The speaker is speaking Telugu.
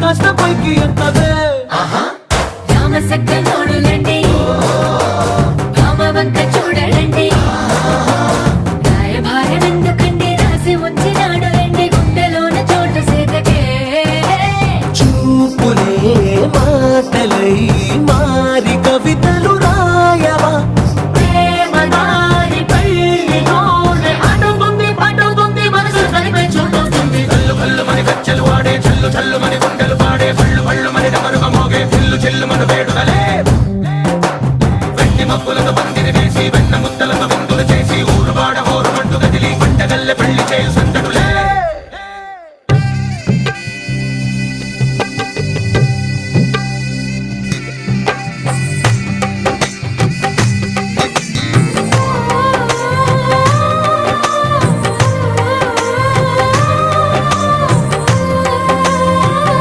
కాస్త పైకి ఎత్తవే రామసక్కనోడులండి రామవంక చూడలండి రాయభారం ఎందుకండి రాసి ఉంచినాడు రండి గుండెలోన చోటు సేతకే చూపులే మాటలై మారి కవితలు రాయవా ప్రేమదారి పల్లిలోనే అడుగుంది పడుతుంది మనసు తనిపై చూడుతుంది కల్లు కల్లు మని గజ్జలు వాడే చల్లు చల్లు మని గుండెలు పాడే పళ్ళు పళ్ళు మని డమరుగ మోగే చిల్లు చిల్లు మన వేడు